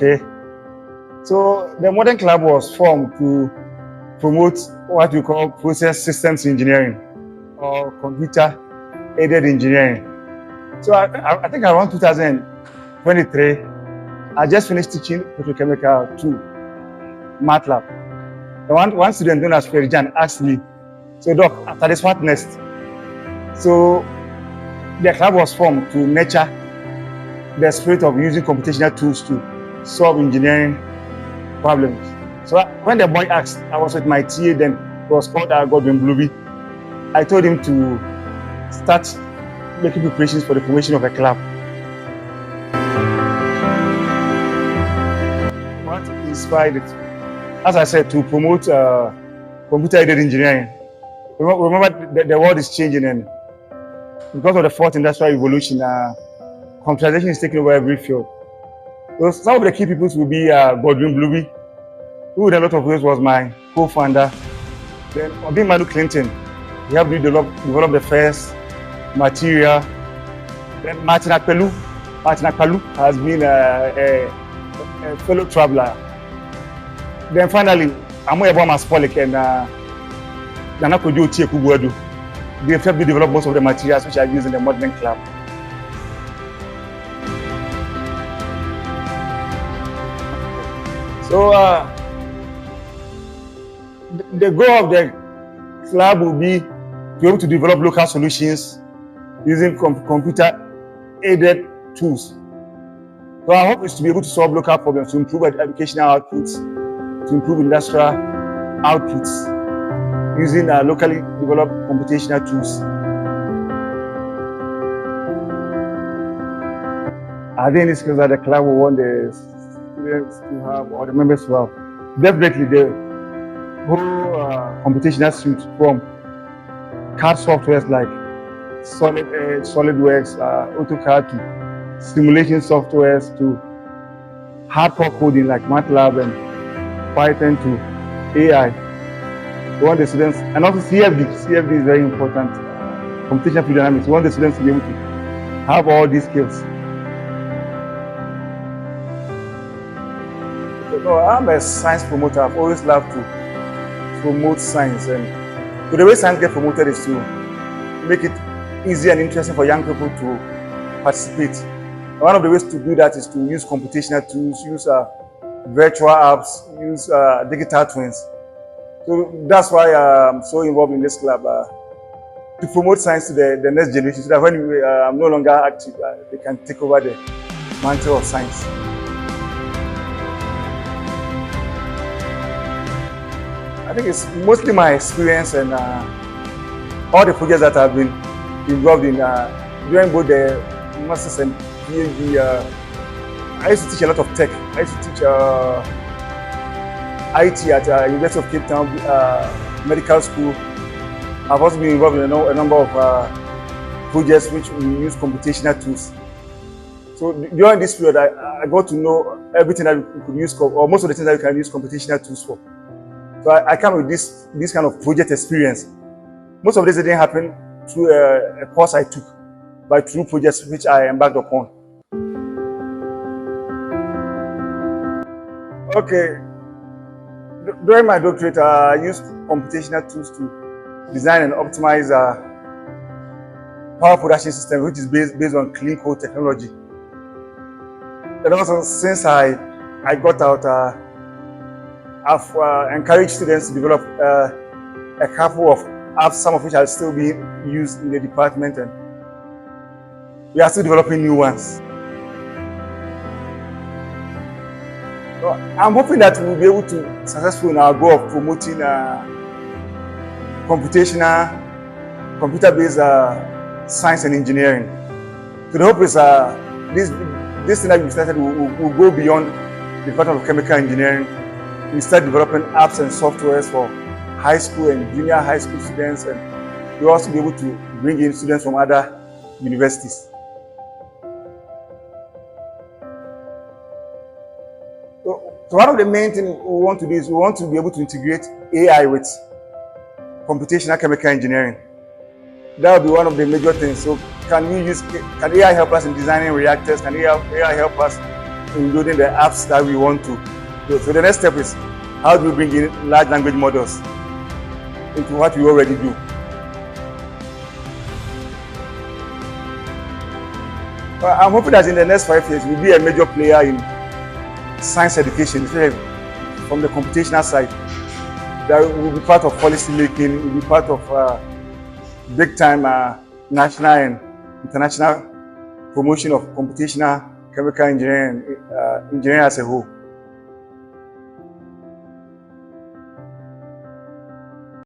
Okay. So the modern club was formed to promote what we call process systems engineering or computer aided engineering. So I think around 2023, I just finished teaching petrochemical 2, MATLAB. And one student known as Ferijan asked me, so Doc, after this what next? So the club was formed to nurture the spirit of using computational tools to solve engineering problems. So when the boy asked, I was with my TA then, it was called Godwin Blueby. I told him to start making preparations for the formation of a club. What inspired it? As I said, to promote computer-aided engineering. Remember, the world is changing, and because of the fourth industrial revolution, computerization is taking over every field. So some of the key people will be Godwin Blueby, who in a lot of ways was my co-founder. Then Obin Manu Clinton, he helped me develop the first material. Then Martin Akpelu has been a fellow traveler. Then finally, Amoyebo Maspolik and Nana Kojo Tiekubuadu. They helped me develop most of the materials which are used in the modern club. So the goal of the club will be to be able to develop local solutions using computer-aided tools. So our hope is to be able to solve local problems, to improve educational outputs, to improve industrial outputs using locally developed computational tools. Are there any skills that the club will want the students to have or the members to have? Definitely the whole computational suite from CAD softwares like SolidWorks, AutoCAD to simulation softwares to hardcore coding like MATLAB and Python to AI. We want the students, and also CFD. CFD is very important. Computational fluid dynamics. We want the students to be able to have all these skills. So I'm a science promoter. I've always loved to promote science, and so the way science gets promoted is to make it easy and interesting for young people to participate. And one of the ways to do that is to use computational tools, use virtual apps, use digital twins. So that's why I'm so involved in this club, to promote science to the next generation, so that when I'm no longer active, they can take over the mantle of science. I think it's mostly my experience and all the projects that I've been involved in during both the Masters and PhD. I used to teach a lot of tech. I used to teach IT at University of Cape Town Medical School. I've also been involved in a number of projects which we use computational tools. So during this period, I got to know everything that we could use, or most of the things that we can use computational tools for. So I come with this kind of project experience. Most of this didn't happen through a course I took, but through projects which I embarked upon. Okay. During my doctorate, I used computational tools to design and optimize power production system, which is based on clean code technology. And also, since I got out, I've encouraged students to develop a couple of apps, some of which are still being used in the department, and we are still developing new ones. So I'm hoping that we'll be able to be successful in our goal of promoting computer-based science and engineering. So the hope is this thing that we started will go beyond the Department of Chemical Engineering. We start developing apps and softwares for high school and junior high school students, and we'll also be able to bring in students from other universities. So one of the main things we want to do is we want to be able to integrate AI with computational chemical engineering. That will be one of the major things. So can AI help us in designing reactors? Can AI help us in building the apps that we want to do. So the next step is, how do we bring in large language models into what we already do? I'm hoping that in the next 5 years, we'll be a major player in science education, especially from the computational side. That will be part of policy making, will be part of big time national and international promotion of computational chemical engineering, engineering as a whole.